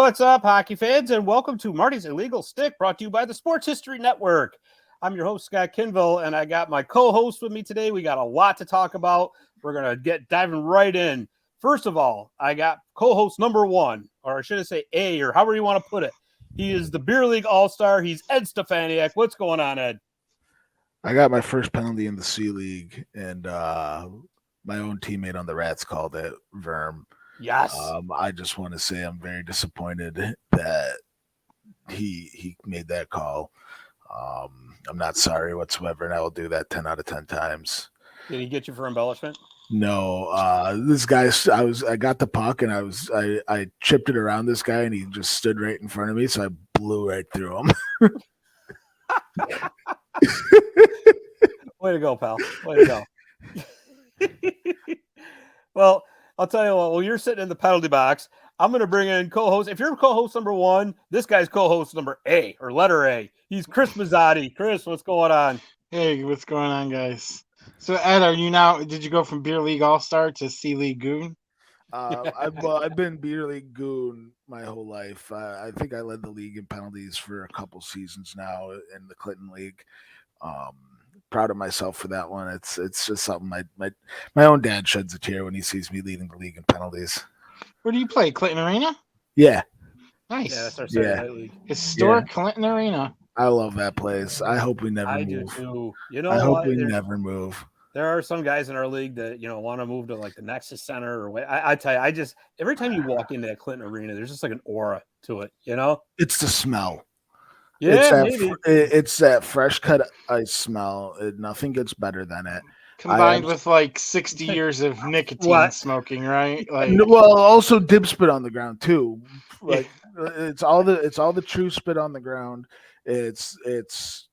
what's up, hockey fans, and welcome to Marty's Illegal Stick, brought to you by the Sports History Network. I'm your host, Scott Kinville, and I got my co-host with me today. We got a lot to talk about. We're going to get diving right in. First of all, I got co-host number one, or should I say A, or however you want to put it. He is the Beer League All-Star. He's Ed Stefaniak. What's going on, Ed? I got my first penalty in the C League, and my own teammate on the Rats called it Verm. Yes. I just want to say I'm very disappointed that he made that call. I'm not sorry whatsoever, and I will do that 10 out of 10 times. Did he get you for embellishment? No, this guy. I got the puck, and I chipped it around this guy, and he just stood right in front of me, so I blew right through him. Way to go, pal. Way to go. Well, I'll tell you what, while you're sitting in the penalty box, I'm going to bring in co-host. If you're co-host number one, this guy's co-host number A, or letter A. He's Chris Mazzotti. Chris, what's going on? Hey, what's going on, guys? So, Ed, did you go from Beer League All-Star to C League Goon? I've been Beer League Goon my whole life. I think I led the league in penalties for a couple seasons now in the Clinton League. Proud of myself for that one. It's just something my own dad sheds a tear when he sees me leading the league in penalties. Where do you play? Clinton Arena? Yeah. Nice. Yeah, that's our Saturday league. Historic Clinton Arena. I love that place. I hope we never move. do too. You know, I hope we never move. There are some guys in our league that, want to move to like the Nexus Center or what. I tell you, every time you walk into that Clinton Arena, there's just like an aura to it, It's the smell. Yeah, it's that fresh cut ice smell. Nothing gets better than it. Combined with like 60 years of nicotine smoking, right? Well, also dip spit on the ground too. Like it's all the true spit on the ground. It's just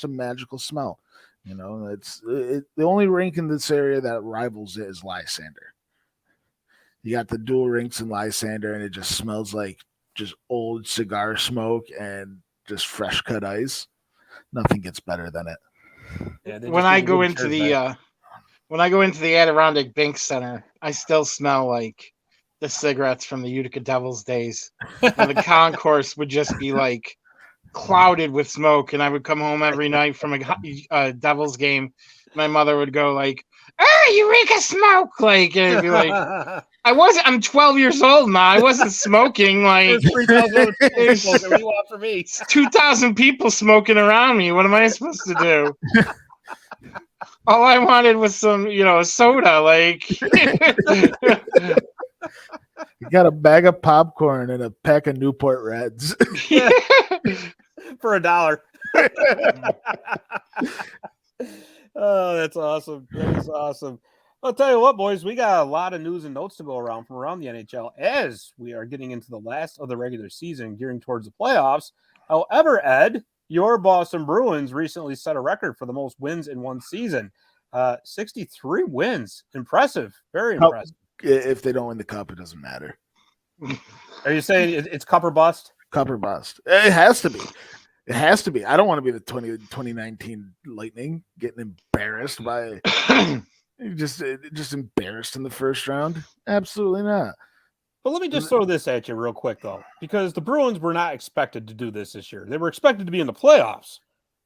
a magical smell. The only rink in this area that rivals it is Lysander. You got the dual rinks in Lysander, and it just smells like just old cigar smoke and just fresh cut ice. Nothing gets better than it. Yeah, when I go into the Adirondack Bank Center, I still smell like the cigarettes from the Utica Devils days. And the concourse would just be like clouded with smoke, and I would come home every night from a Devils game. My mother would go like, "You reek of smoke!" Like, and it'd be like, I'm 12 years old now. I wasn't smoking. Like, there's 3,000 people. What do you want from me? 2,000 people smoking around me. What am I supposed to do? All I wanted was some, soda. Like, you got a bag of popcorn and a pack of Newport Reds for $1. Oh, that's awesome. That is awesome. I'll tell you what, boys, we got a lot of news and notes to go around from around the NHL as we are getting into the last of the regular season, gearing towards the playoffs. However, Ed, your Boston Bruins recently set a record for the most wins in one season. 63 wins. Impressive. Very impressive. If they don't win the cup, it doesn't matter. Are you saying it's cup or bust? Cup or bust. It has to be. It has to be. I don't want to be the 2019 Lightning getting embarrassed by just embarrassed in the first round. Absolutely not. But let me just throw this at you real quick, though, because the Bruins were not expected to do this year. They were expected to be in the playoffs,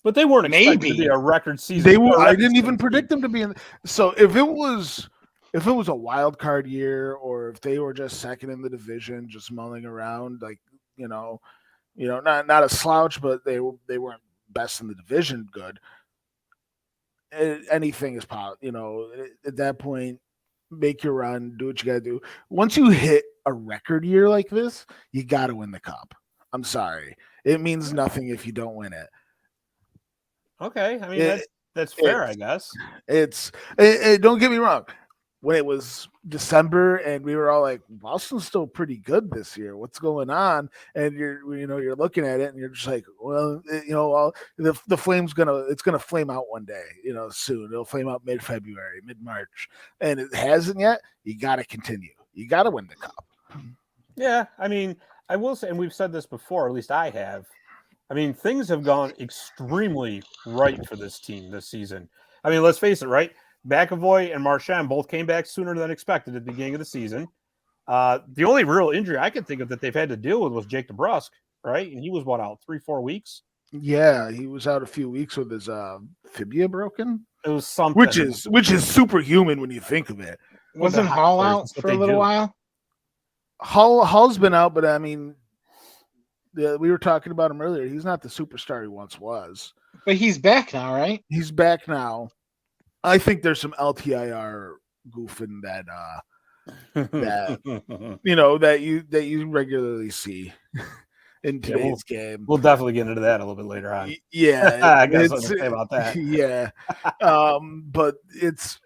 but they weren't expected to be a record season. I didn't even predict them to be in. So if it was a wild card year, or if they were just second in the division, just mulling around, like not a slouch, but they weren't best in the division. Good. Anything is possible. At that point, make your run, do what you got to do. Once you hit a record year like this, you got to win the cup. I'm sorry. It means nothing if you don't win it. Okay. I mean, that's fair, I guguess. Don't get me wrong. When it was December and we were all like, Boston's still pretty good this year. What's going on? And you're looking at it and you're just like, well, the flame's it's gonna flame out one day, soon. It'll flame out mid-February, mid-March. And it hasn't yet. You gotta continue. You gotta win the cup. Yeah, I mean, I will say, and we've said this before, at least I have. I mean, things have gone extremely right for this team this season. I mean, let's face it, right? McAvoy and Marchand both came back sooner than expected at the beginning of the season. The only real injury I could think of that they've had to deal with was Jake DeBrusk, right? And he was out 3-4 weeks. Yeah, he was out a few weeks with his fibia broken. It was something, which is superhuman when you think of it. Wasn't Hall out for a little while? Hall's been out, but I mean, we were talking about him earlier. He's not the superstar he once was. But he's back now, right? He's back now. I think there's some LTIR goofing that that you regularly see in today's game. We'll definitely get into that a little bit later on. Yeah, I got something to say about that. Yeah, but it's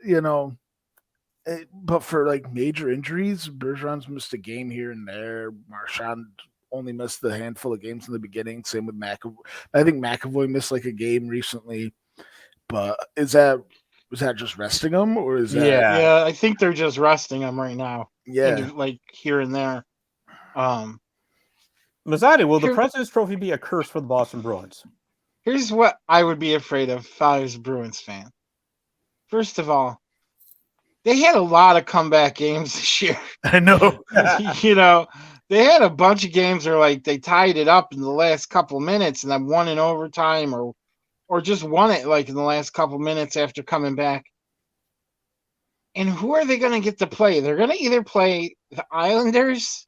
but for like major injuries, Bergeron's missed a game here and there. Marchand only missed a handful of games in the beginning. Same with McAvoy. I think McAvoy missed like a game recently. But was that just resting him, or is that? Yeah, I think they're just resting him right now. Yeah, like here and there. Mazzatti, will the President's Trophy be a curse for the Boston Bruins? Here's what I would be afraid of if I was a Bruins fan. First of all, they had a lot of comeback games this year. I know. They had a bunch of games where like they tied it up in the last couple of minutes and then won in overtime or just won it like in the last couple of minutes after coming back. And who are they going to get to play? They're going to either play the Islanders,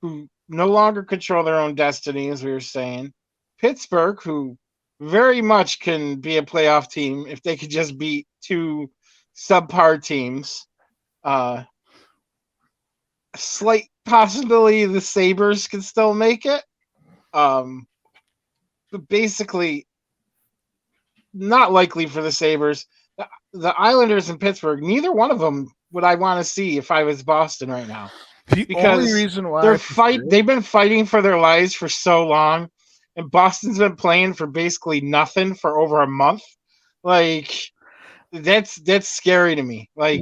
who no longer control their own destiny, as we were saying, Pittsburgh, who very much can be a playoff team if they could just beat two subpar teams. Slight possibility the Sabres can still make it. But basically, not likely for the Sabres. The Islanders and Pittsburgh, neither one of them would I want to see if I was Boston right now. Because only reason why they've been fighting for their lives for so long, and Boston's been playing for basically nothing for over a month. Like that's scary to me. Like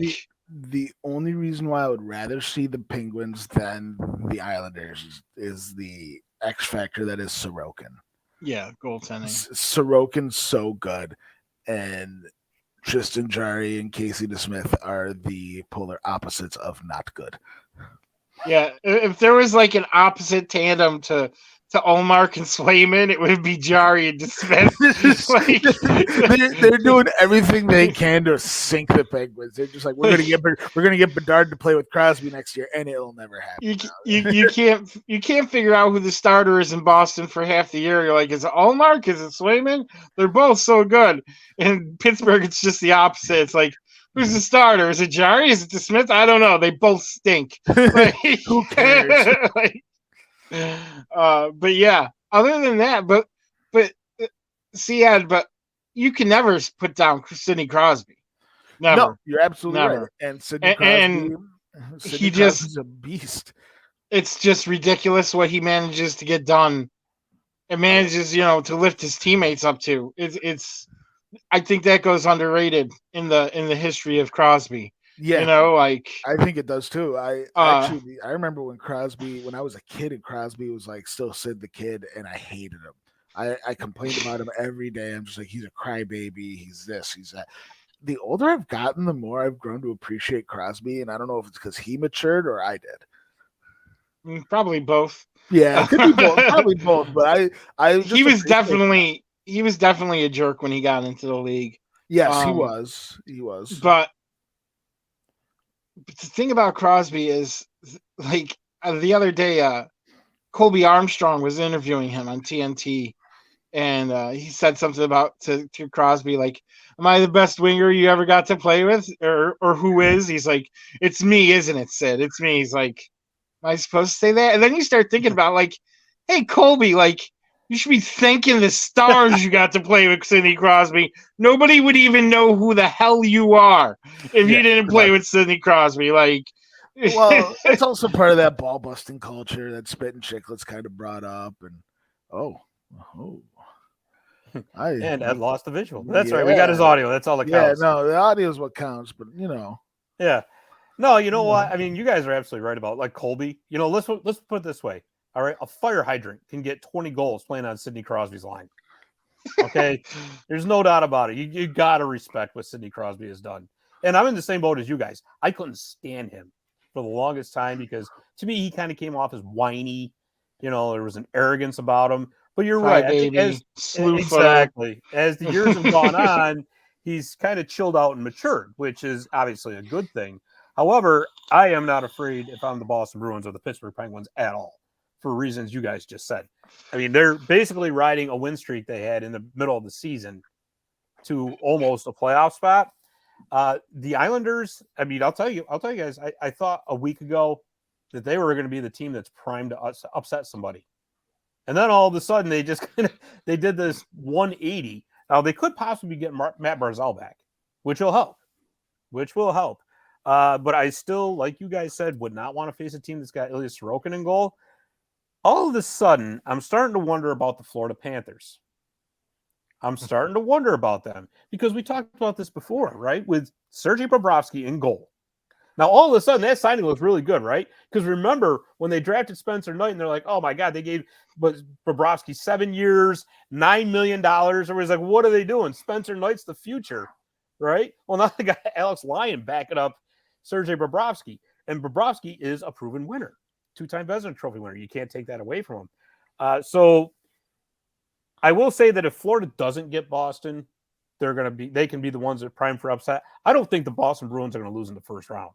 the only reason why I would rather see the Penguins than the Islanders is the X factor that is Sorokin. Yeah, goaltending. Sorokin's so good, and Tristan Jarry and Casey DeSmith are the polar opposites of not good. Yeah, if there was like an opposite tandem to Ullmark and Swayman, it would be Jarry and DeSmith. They're doing everything they can to sink the Penguins. They're just like, we're gonna get Bedard to play with Crosby next year, and it'll never happen. You can't figure out who the starter is in Boston for half the year. You're like, is it Ullmark? Is it Swayman? They're both so good. In Pittsburgh, it's just the opposite. It's like, who's the starter? Is it Jarry? Is it DeSmith? I don't know. They both stink. Who cares? But yeah, other than that, but you can never put down Sidney Crosby. Never. No, you're absolutely Never. Right. And Sidney Crosby, he just is a beast. It's just ridiculous what he manages to get done. It manages, to lift his teammates up to. It's. I think that goes underrated in the history of Crosby. Yeah, I think it does too. I remember when I was a kid and Crosby was like still Sid the Kid, and I hated him. I complained about him every day. I'm just like, he's a crybaby. He's this, he's that. The older I've gotten, the more I've grown to appreciate Crosby, and I don't know if it's because he matured or I did. Probably both. Yeah, it could be both. Probably both. But he was definitely a jerk when he got into the league. Yes, he was. But the thing about Crosby is, like, the other day, Colby Armstrong was interviewing him on TNT, and he said something about to Crosby, like, am I the best winger you ever got to play with? Or who is? He's like, it's me, isn't it, Sid? It's me. He's like, am I supposed to say that? And then you start thinking about, like, hey, Colby, like, you should be thanking the stars you got to play with Sidney Crosby. Nobody would even know who the hell you are if you didn't play with Sidney Crosby. Like, well, it's also part of that ball busting culture that Spit and Chicklets kind of brought up. And and Ed lost the visual. That's right. We got his audio. That's all that counts. Yeah, no, the audio is what counts. But yeah, no, you know what? I mean, you guys are absolutely right about like Colby. Let's put it this way. All right, a fire hydrant can get 20 goals playing on Sidney Crosby's line. Okay, there's no doubt about it. You got to respect what Sidney Crosby has done. And I'm in the same boat as you guys. I couldn't stand him for the longest time because to me he kind of came off as whiny. You know, there was an arrogance about him. But you're right. I think exactly as the years have gone on, he's kind of chilled out and matured, which is obviously a good thing. However, I am not afraid if I'm the Boston Bruins or the Pittsburgh Penguins at all, for reasons you guys just said. I mean, they're basically riding a win streak they had in the middle of the season to almost a playoff spot. The Islanders, I mean, I'll tell you guys, I thought a week ago that they were going to be the team that's primed to upset somebody. And then all of a sudden they just they did this 180. Now they could possibly get Matt Barzal back, which will help. But I still, like you guys said, would not want to face a team that's got Ilya Sorokin in goal. All of a sudden, I'm starting to wonder about the Florida Panthers. I'm starting to wonder about them because we talked about this before, right? With Sergei Bobrovsky in goal. Now, all of a sudden, that signing looks really good, right? Because remember, when they drafted Spencer Knight, and they're like, oh, my God, they gave Bobrovsky 7 years, $9 million. Everybody's like, what are they doing? Spencer Knight's the future, right? Well, now they got Alex Lyon backing up Sergei Bobrovsky. And Bobrovsky is a proven winner, 2-time Vezina Trophy winner. You can't take that away from him. So I will say that if Florida doesn't get Boston, they can be the ones that are prime for upset. I don't think the Boston Bruins are going to lose in the first round.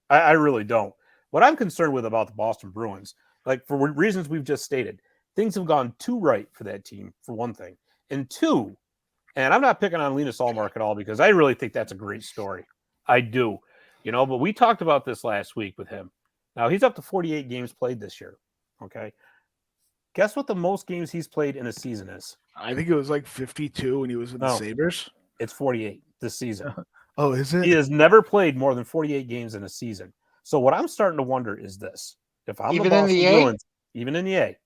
I really don't. What I'm concerned with about the Boston Bruins, like for reasons we've just stated, things have gone too right for that team, for one thing. And two, and I'm not picking on Linus Ullmark at all because I really think that's a great story. I do. But we talked about this last week with him. Now, he's up to 48 games played this year. Okay. Guess what the most games he's played in a season is? I think it was like 52 when he was in the Sabres. It's 48 this season. Oh, is it? He has never played more than 48 games in a season. So what I'm starting to wonder is this. If I'm the Boston Bruins, even in the A.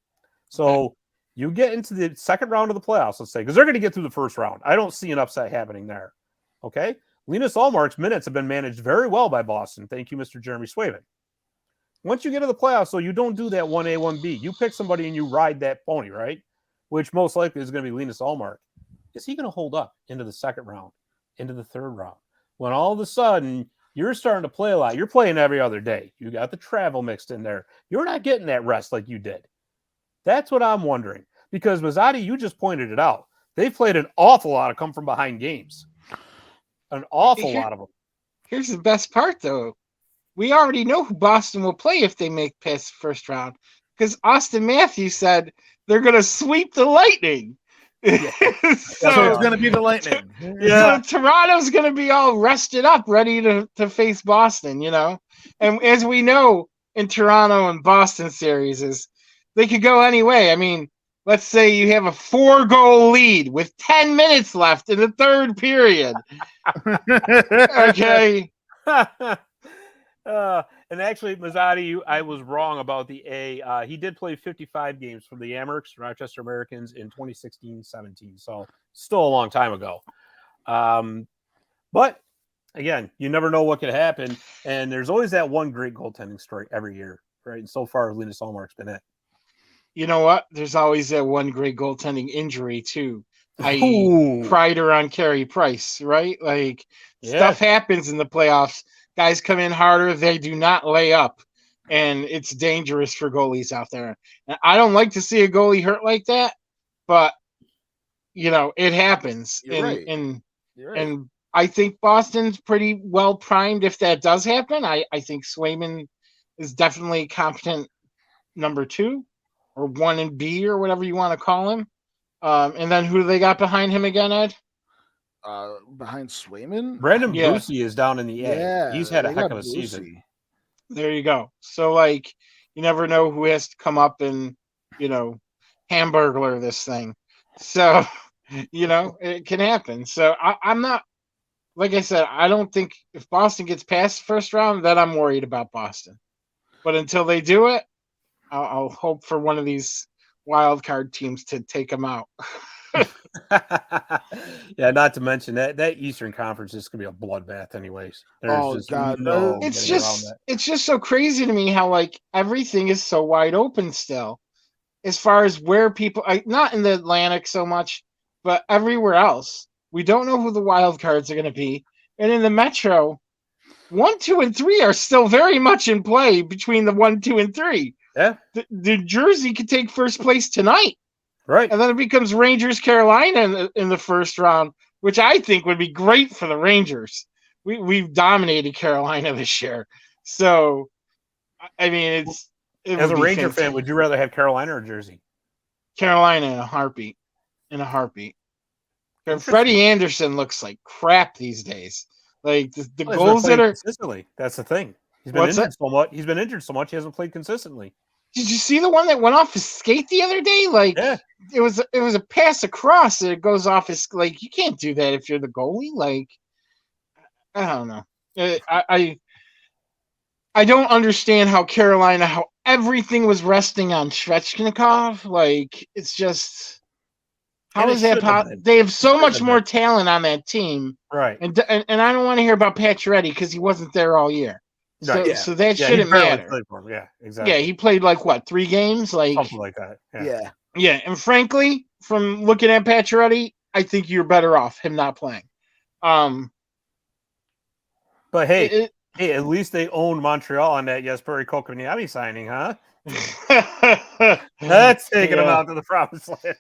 So you get into the second round of the playoffs, let's say, because they're going to get through the first round. I don't see an upset happening there. Okay? Linus Ullmark's minutes have been managed very well by Boston. Thank you, Mr. Jeremy Swayman. Once you get to the playoffs, so you don't do that 1A, 1B. You pick somebody and you ride that pony, right? Which most likely is going to be Linus Ullmark. Is he going to hold up into the second round, into the third round? When all of a sudden you're starting to play a lot, you're playing every other day. You got the travel mixed in there. You're not getting that rest like you did. That's what I'm wondering. Because Mazzotti, you just pointed it out. They've played an awful lot of come from behind games. An awful lot of them. Here's the best part, though. We already know who Boston will play if they make past the first round. Because Austin Matthews said they're going to sweep the Lightning. Yeah. So it's going to be the Lightning. So Toronto's going to be all rested up, ready to face Boston, And as we know in Toronto and Boston series is they could go any way. I mean, let's say you have a 4-goal lead with 10 minutes left in the third period. Okay. And actually, Mazzotti, I was wrong about the A. He did play 55 games for the Amherst Rochester Americans in 2016-17. So still a long time ago. But again, you never know what could happen. And there's always that one great goaltending story every year, right? And so far, Linus Ullmark's been it. You know what? There's always that one great goaltending injury, too. Kreider on Carey Price, right? Like, stuff happens in the playoffs. Guys come in harder. They do not lay up. And it's dangerous for goalies out there. And I don't like to see a goalie hurt like that, but, it happens. You're right. And I think Boston's pretty well primed if that does happen. I think Swayman is definitely competent number 2 or 1 and B or whatever you want to call him. And then who do they got behind him again, Ed? Behind Swayman? Brandon Busey is down in the A. Yeah, he's had a heck of a season. There you go. So, you never know who has to come up and, hamburglar this thing. So, it can happen. So, I'm not, like I said, I don't think if Boston gets past the first round, then I'm worried about Boston. But until they do it, I'll hope for one of these wild card teams to take them out. Yeah, not to mention that Eastern Conference is going to be a bloodbath anyways. There's It's just so crazy to me how everything is so wide open still as far as where people not in the Atlantic so much, but everywhere else. We don't know who the wild cards are going to be. And in the Metro, 1, 2, and 3 are still very much in play between the 1, 2, and 3. Yeah. The Jersey could take first place tonight. Right. And then it becomes Rangers Carolina in the first round, which I think would be great for the Rangers. We've dominated Carolina this year. So, I mean, as a Ranger fan, would you rather have Carolina or Jersey? Carolina in a heartbeat. And Freddie Anderson looks like crap these days. Like the goals that are consistently. That's the thing. He's been injured so much. He's been injured so much. He hasn't played consistently. Did you see the one that went off his skate the other day? Like, yeah. it was a pass across and it goes off his, like, you can't do that if you're the goalie. Like, I don't know. I don't understand how Carolina, how everything was resting on Svechnikov. Like, it's just, how is that possible? They have so much more talent on that team. Right. And I don't want to hear about Pacioretty because he wasn't there all year. So that shouldn't matter. Yeah, exactly. Yeah, he played like what, 3 games? Like something like that. Yeah. And frankly, from looking at Pacioretty, I think you're better off him not playing. But hey, at least they owned Montreal on that Jesperi Kotkaniemi signing, huh? That's taking them out to the promised land.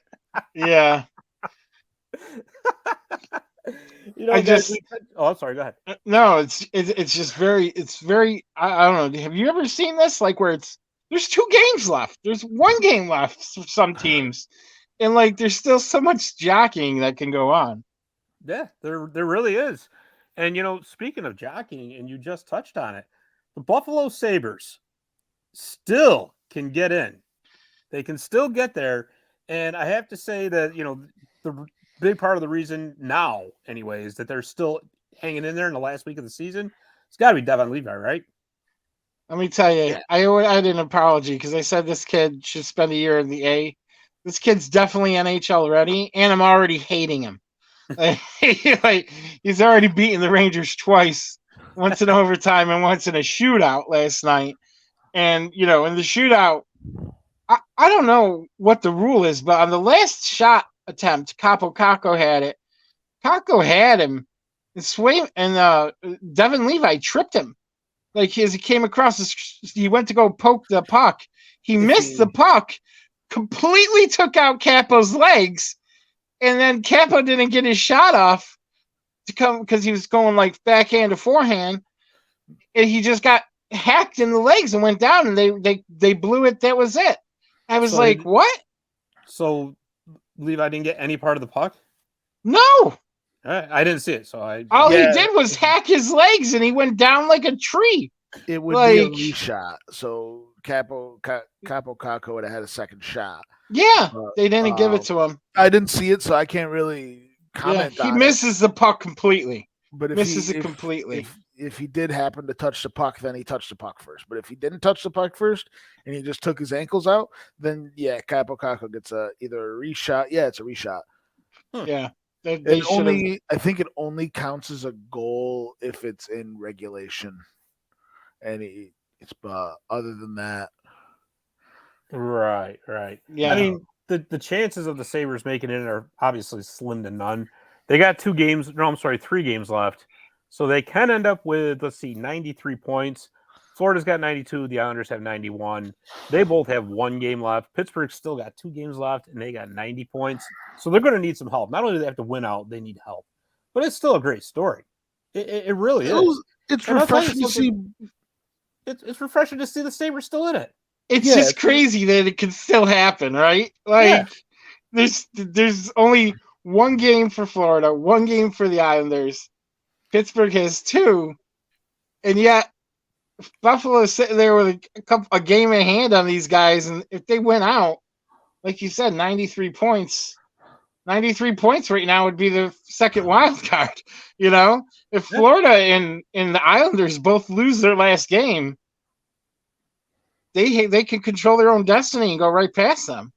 Yeah. You know, I'm sorry, go ahead. No, it's just very I don't know. Have you ever seen this? Like where there's 2 games left. There's 1 game left for some teams. And like there's still so much jockeying that can go on. Yeah, there really is. And you know, speaking of jockeying, and you just touched on it, the Buffalo Sabres still can get in. They can still get there. And I have to say that, you know, the big part of the reason now, anyway, is that they're still hanging in there in the last week of the season. It's got to be Devon Levi, right? Let me tell you, I had an apology because I said this kid should spend a year in the A. This kid's definitely NHL ready, and I'm already hating him. Like, he's already beaten the Rangers twice, once in overtime and once in a shootout last night. And, you know, in the shootout, I don't know what the rule is, but on the last shot attempt, Kako had it. Kako had him, and Devon Levi tripped him. Like as he came across, he went to go poke the puck. He missed the puck, completely took out Capo's legs, and then Capo didn't get his shot off to come because he was going like backhand to forehand, and he just got hacked in the legs and went down, and they blew it. That was it. I was like, what? So Levi didn't get any part of the puck? No. I didn't see it. So all he did was hack his legs and he went down like a tree. It would be a reshot. So Capo Kako would have had a second shot. Yeah. They didn't give it to him. I didn't see it, so I can't really comment on it. He misses the puck completely. But misses it completely. If he did happen to touch the puck, then he touched the puck first. But if he didn't touch the puck first and he just took his ankles out, then Capo Kako gets either a reshot. Yeah, it's a reshot. Yeah. I think it only counts as a goal if it's in regulation. And it's other than that. Right. Yeah. I mean, the chances of the Sabres making it are obviously slim to none. They got 3 games left. So they can end up with, 93 points. Florida's got 92. The Islanders have 91. They both have 1 game left. Pittsburgh's still got 2 games left, and they got 90 points. So they're going to need some help. Not only do they have to win out, they need help. But it's still a great story. It really is. It's refreshing to see. It's refreshing to see the Sabres still in it. It's just crazy that it can still happen, right? Like, there's only 1 game for Florida, 1 game for the Islanders. Pittsburgh has 2, and yet Buffalo is sitting there with a game in hand on these guys, and if they win out, like you said, 93 points. 93 points right now would be the second wild card. You know, if Florida and the Islanders both lose their last game, they can control their own destiny and go right past them.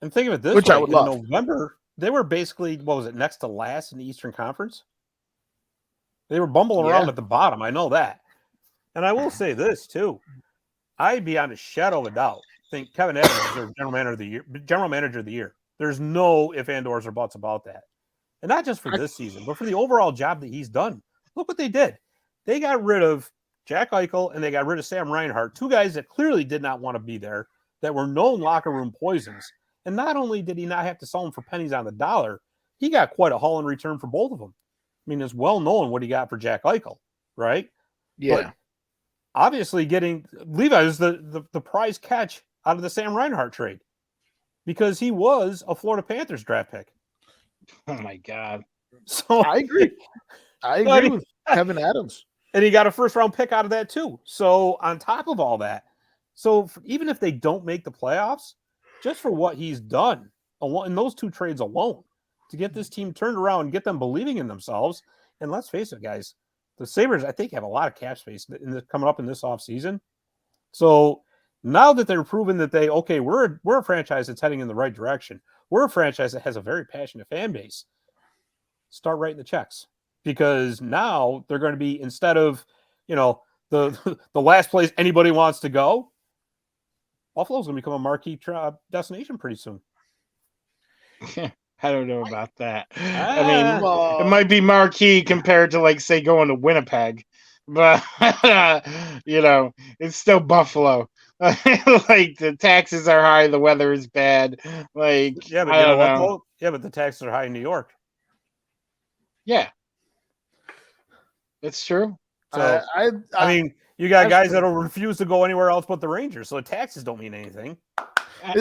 And think of it this way: in November, they were basically next to last in the Eastern Conference. They were bumbling around at the bottom. I know that. And I will say this, too. I'd beyond a shadow of a doubt think Kevin Adams is their general manager of the year. There's no ifs, ands, or buts about that. And not just for this season, but for the overall job that he's done. Look what they did. They got rid of Jack Eichel and they got rid of Sam Reinhart, two guys that clearly did not want to be there, that were known locker room poisons. And not only did he not have to sell them for pennies on the dollar, he got quite a haul in return for both of them. I mean, it's well known what he got for Jack Eichel, right? Yeah. But obviously getting Levi is the prize catch out of the Sam Reinhart trade because he was a Florida Panthers draft pick. Oh my God. So I agree. I agree with Kevin Adams. And he got a first round pick out of that too. So on top of all that, so even if they don't make the playoffs, just for what he's done in those two trades alone, to get this team turned around and get them believing in themselves. And let's face it, guys, the Sabres, I think, have a lot of cap space coming up in this offseason. So now that they're proving that we're a franchise that's heading in the right direction. We're a franchise that has a very passionate fan base. Start writing the checks. Because now they're going to be, instead of, the last place anybody wants to go, Buffalo's going to become a marquee destination pretty soon. I don't know about that. I mean, it might be marquee compared to, like, say, going to Winnipeg, but it's still Buffalo. Like, the taxes are high, the weather is bad. Like, yeah, but I don't know. Yeah, but the taxes are high in New York. Yeah, it's true. So I mean, you got guys that'll refuse to go anywhere else but the Rangers, so taxes don't mean anything.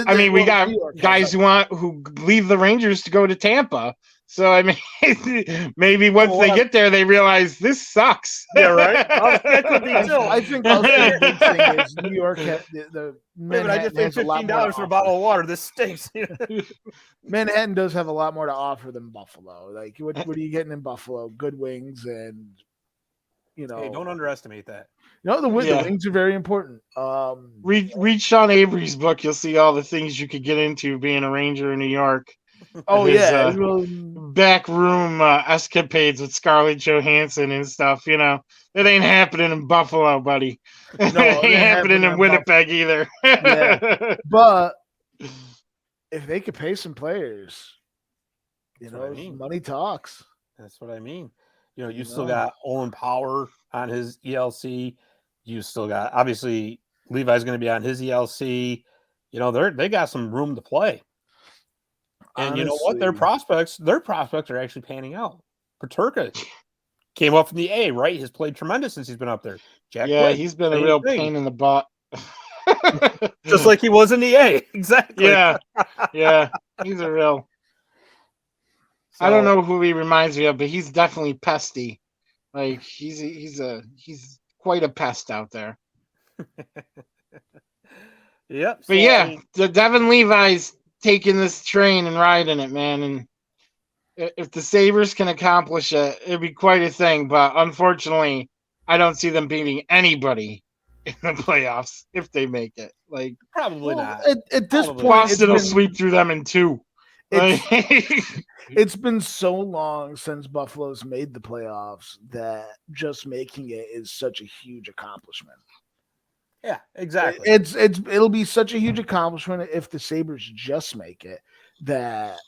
I mean, we got guys who leave the Rangers to go to Tampa. So, I mean, maybe once they get there, they realize this sucks. Yeah, right? That could be too. I think also the big thing is New York the but I just paid $15 for a bottle of water. This stinks. Manhattan does have a lot more to offer than Buffalo. Like, what are you getting in Buffalo? Good wings and, Hey, don't underestimate that. The wings are very important. Read Sean Avery's book. You'll see all the things you could get into being a Ranger in New York. Oh, his, back room escapades with Scarlett Johansson and stuff. It ain't happening in Buffalo, buddy. No, it ain't happening in Winnipeg either. Yeah. But if they could pay some players, money talks. That's what I mean. You still got Owen Power on his ELC. You still got, obviously, Levi's going to be on his ELC. They got some room to play. And honestly, you know what? Their prospects are actually panning out. Paterka came up from the A, right? He's played tremendous since he's been up there. Jack Blake, he's been a real pain in the butt. Just like he was in the A. Exactly. Yeah. He's a real... I don't know who he reminds me of, but he's definitely pesty. Like, he's quite a pest out there. Yep. But the Devin Levi's taking this train and riding it, man. And if the Sabres can accomplish it, it'd be quite a thing. But unfortunately, I don't see them beating anybody in the playoffs if they make it. Like, probably not. At this point, Boston will sweep through them in 2. It's been so long since Buffalo's made the playoffs that just making it is such a huge accomplishment. Yeah, exactly. It'll be such a huge accomplishment if the Sabres just make it. That,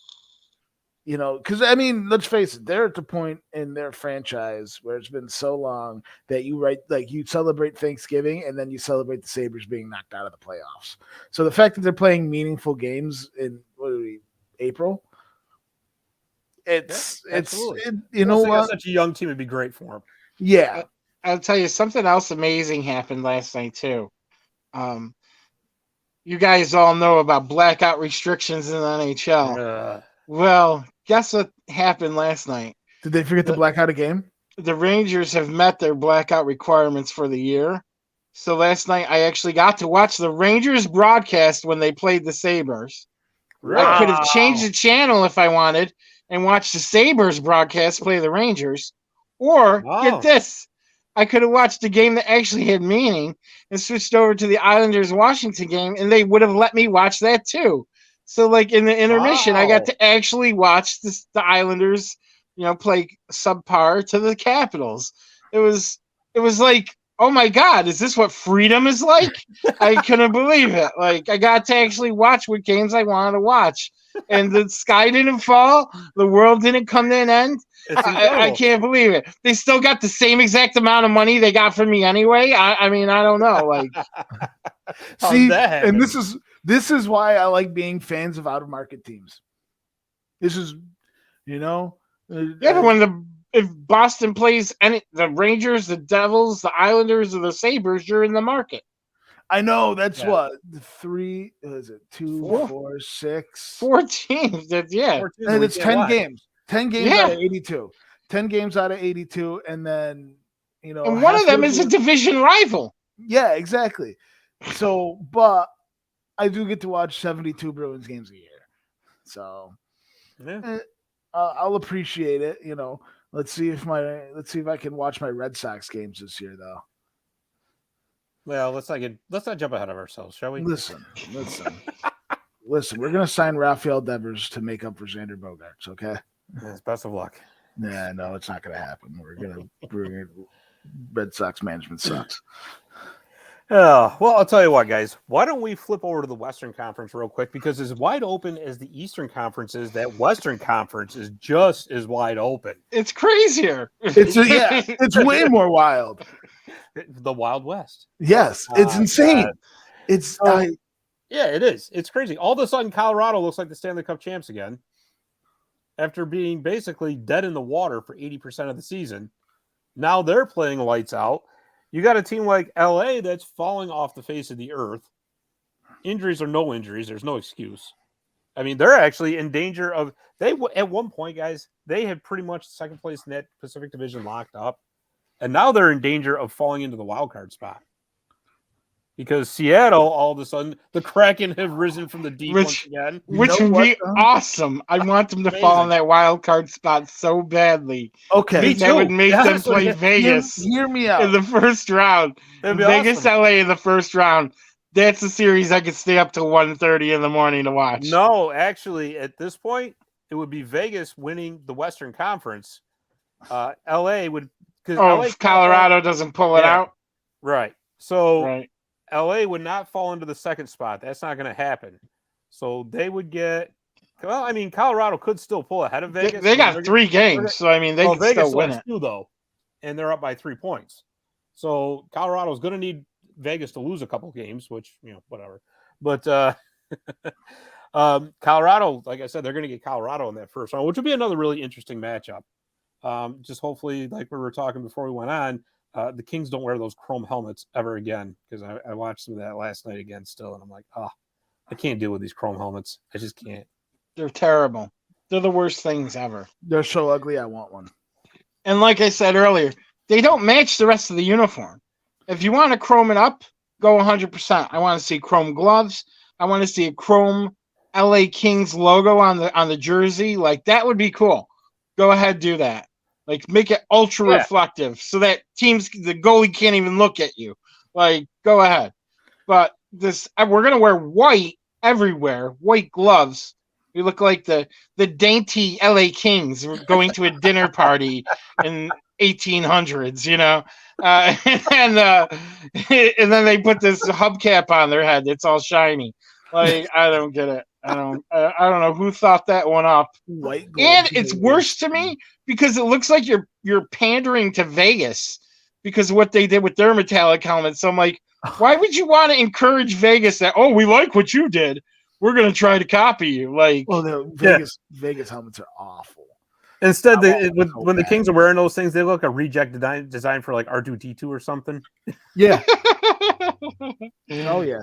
because I mean, let's face it, they're at the point in their franchise where it's been so long that you celebrate Thanksgiving and then you celebrate the Sabres being knocked out of the playoffs. So the fact that they're playing meaningful games in April, it's what? Such a young team would be great for them. Yeah. I'll tell you, something else amazing happened last night too. You guys all know about blackout restrictions in the NHL. Well, guess what happened last night? Did they forget to black out a game? The Rangers have met their blackout requirements for the year. So last night I actually got to watch the Rangers broadcast when they played the Sabres. Wow. I could have changed the channel if I wanted and watched the Sabres broadcast play the Rangers. Or, get this, I could have watched a game that actually had meaning and switched over to the Islanders-Washington game, and they would have let me watch that too. So, like, in the intermission, I got to actually watch the Islanders, play subpar to the Capitals. It was like oh my God, is this what freedom is like? I couldn't believe it. Like, I got to actually watch what games I wanted to watch. And the sky didn't fall. The world didn't come to an end. It's I incredible. can't believe it. They still got the same exact amount of money they got from me anyway. I mean, I don't know. Like, How See, did that happen? and this is why I like being fans of out of market teams. This is, yeah, but if Boston plays the Rangers, the Devils, the Islanders, or the Sabres, you're in the market. I know that's Yeah. what three is it 2, Four. 4, 6, 4 teams. Yeah. 14 and we it's can't 10 watch. games. 10 games Yeah. out of 82. 10 games out of 82, and then And one of them is a division rival. Yeah, exactly. So, but I do get to watch 72 Bruins games a year, so Yeah. I'll appreciate it. Let's see if I can watch my Red Sox games this year, though. Well, let's not jump ahead of ourselves, shall we? Listen. We're gonna sign Rafael Devers to make up for Xander Bogaerts. Okay. Yes, best of luck. Yeah, no, it's not gonna happen. Red Sox management sucks. Oh, well, I'll tell you what, guys. Why don't we flip over to the Western Conference real quick? Because as wide open as the Eastern Conference is, that Western Conference is just as wide open. It's crazier. It's way more wild. The Wild West. Yes, it's insane. Yeah, it is. It's crazy. All of a sudden, Colorado looks like the Stanley Cup champs again after being basically dead in the water for 80% of the season. Now they're playing lights out. You got a team like LA that's falling off the face of the earth. Injuries or no injuries, there's no excuse. I mean, they're actually in danger of at one point, guys, they had pretty much second place in that Pacific Division locked up. And now they're in danger of falling into the wild card spot. Because Seattle, all of a sudden, the Kraken have risen from the deep once again. Which would be awesome. I want them to fall in that wild card spot so badly. Okay. That would make them play Vegas Hear me out. in the first round. Vegas, awesome. LA in the first round. That's a series I could stay up till 1:30 in the morning to watch. No, actually, at this point, it would be Vegas winning the Western Conference. LA would... if Colorado doesn't pull it out? Right. So... Right. LA would not fall into the second spot. That's not going to happen. So they would get. Well, I mean, Colorado could still pull ahead of Vegas. They got 3 games, so I mean, they can Vegas still win it. 2, though, and they're up by 3 points. So Colorado's going to need Vegas to lose a couple games, which whatever. But Colorado, like I said, they're going to get Colorado in that first round, which would be another really interesting matchup. Just hopefully, like we were talking before we went on. The Kings don't wear those chrome helmets ever again, because I watched some of that last night again still, and I'm like, I can't deal with these chrome helmets. I just can't. They're terrible. They're the worst things ever. They're so ugly, I want one. And like I said earlier, they don't match the rest of the uniform. If you want to chrome it up, go 100%. I want to see chrome gloves. I want to see a chrome LA Kings logo on the jersey. Like, that would be cool. Go ahead, do that. Like, make it ultra reflective so that the goalie can't even look at you. Like, go ahead. But we're going to wear white everywhere, white gloves. We look like the dainty LA Kings going to a dinner party in 1800s, and then they put this hubcap on their head. It's all shiny. Like, I don't get it. I don't know who thought that one up. White and it's worse to me because it looks like you're pandering to Vegas because of what they did with their metallic helmets. So I'm like, why would you want to encourage Vegas that, we like what you did, we're going to try to copy you? Like, Vegas helmets are awful. Instead, when the Kings are wearing those things, they look like a reject design for like R2D2 or something. Yeah. Oh yeah.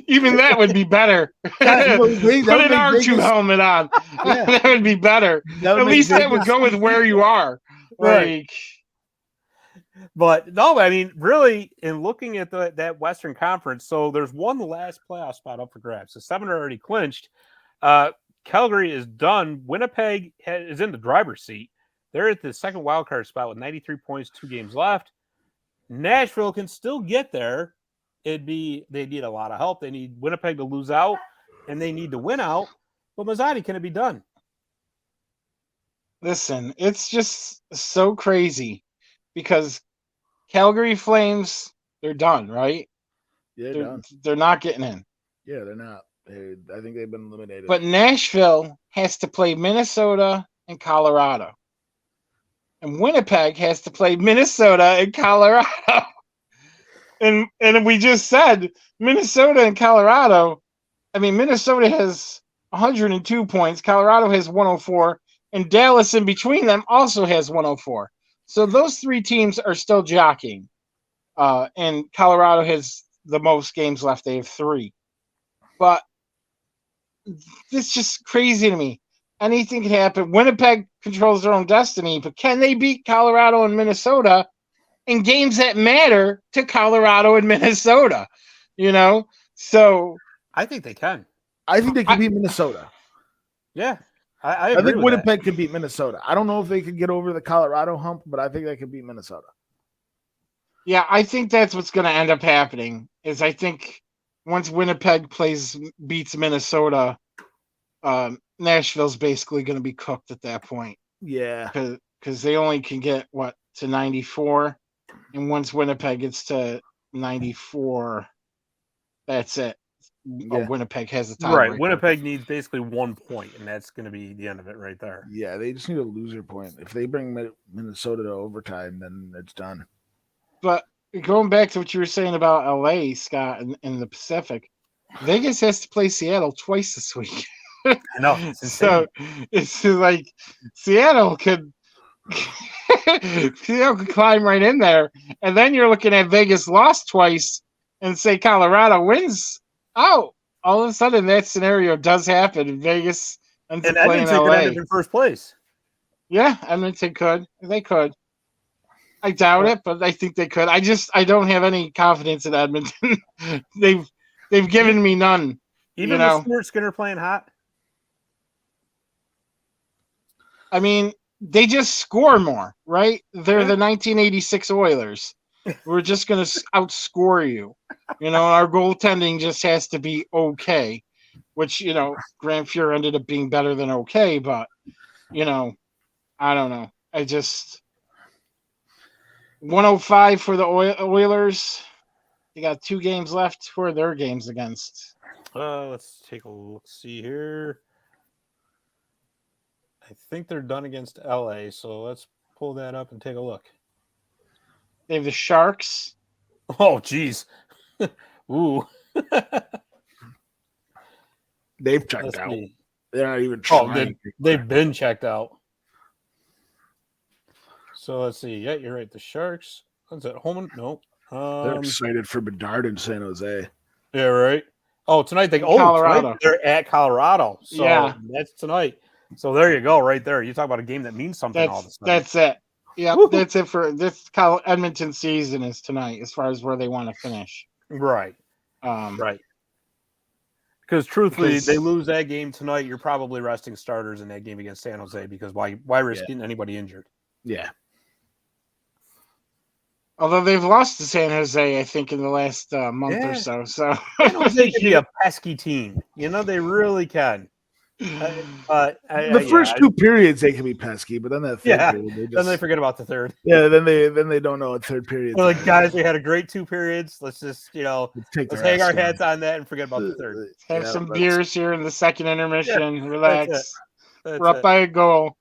Even that would be better. Put an R2 helmet on. Yeah. That would be better. At least that would go with where you are. Right. But no, I mean, really, in looking at that Western Conference, so there's one last playoff spot up for grabs. So 7 are already clinched. Calgary is done. Winnipeg is in the driver's seat. They're at the second wildcard spot with 93 points, 2 games left. Nashville can still get there. They need a lot of help. They need Winnipeg to lose out, and they need to win out. But Mazzotti, can it be done? Listen, it's just so crazy because Calgary Flames, they're done, right? Yeah, done. They're not getting in. Yeah, they're not. I think they've been eliminated. But Nashville has to play Minnesota and Colorado. And Winnipeg has to play Minnesota and Colorado. And we just said Minnesota and Colorado. I mean, Minnesota has 102 points. Colorado has 104. And Dallas in between them also has 104. So those three teams are still jockeying. And Colorado has the most games left. They have 3. But it's just crazy to me. Anything can happen. Winnipeg controls their own destiny, but can they beat Colorado and Minnesota in games that matter to Colorado and Minnesota? So I think they can. I think they can beat Minnesota. Yeah, I agree think with Winnipeg that. can beat Minnesota. I don't know if they can get over the Colorado hump, but I think they can beat Minnesota. Yeah, I think that's what's going to end up happening. Is I think once Winnipeg beats Minnesota, Nashville's basically going to be cooked at that point. Yeah, because they only can get to 94, and once Winnipeg gets to 94, that's it. Yeah. Winnipeg has a tiebreaker. Right, Winnipeg needs basically 1 point, and that's going to be the end of it right there. Yeah, they just need a loser point. If they bring Minnesota to overtime, then it's done. But going back to what you were saying about LA, Scott, in the Pacific, Vegas has to play Seattle twice this week. I know. So it's like Seattle could climb right in there, and then you're looking at Vegas lost twice, and say Colorado wins out. All of a sudden, that scenario does happen in Vegas ends up playing Edmonton LA. could end up in first place. Yeah, Edmonton could. They could. I doubt it, but I think they could. I don't have any confidence in Edmonton. They've given me none. Even with Stuart Skinner playing hot. I mean, they just score more, right? They're the 1986 Oilers. We're just going to outscore you. Our goaltending just has to be okay, which, Grant Fuhr ended up being better than okay, but, I don't know. I just 105 for the Oilers. They got 2 games left. Who are their games against? Let's take a look. See here. I think they're done against LA, so let's pull that up and take a look. They have the Sharks. Oh, geez. Ooh. They've checked out. They're not even trying. They've been checked out. So let's see. Yeah, you're right. The Sharks. What's that? Home? No. They're excited for Bedard in San Jose. Yeah, right. Oh, tonight Colorado. Tonight they're at Colorado. So yeah, that's tonight. So there you go, right there. You talk about a game that means something all of a sudden. That's it. Yeah, that's it for this Edmonton season is tonight as far as where they want to finish. Right. Right. Because truthfully, they lose that game tonight, you're probably resting starters in that game against San Jose because why risk getting anybody injured? Yeah. Although they've lost to San Jose, I think, in the last month or so. So San Jose can be a pesky team. They really can. The first 2 periods they can be pesky, but then that third period, then they forget about the third. Yeah, then they don't know what third period. They're like, guys, we had a great 2 periods. Let's just let's hang our heads on that and forget about the third. Have some beers here in the second intermission. Relax. We're up by a goal.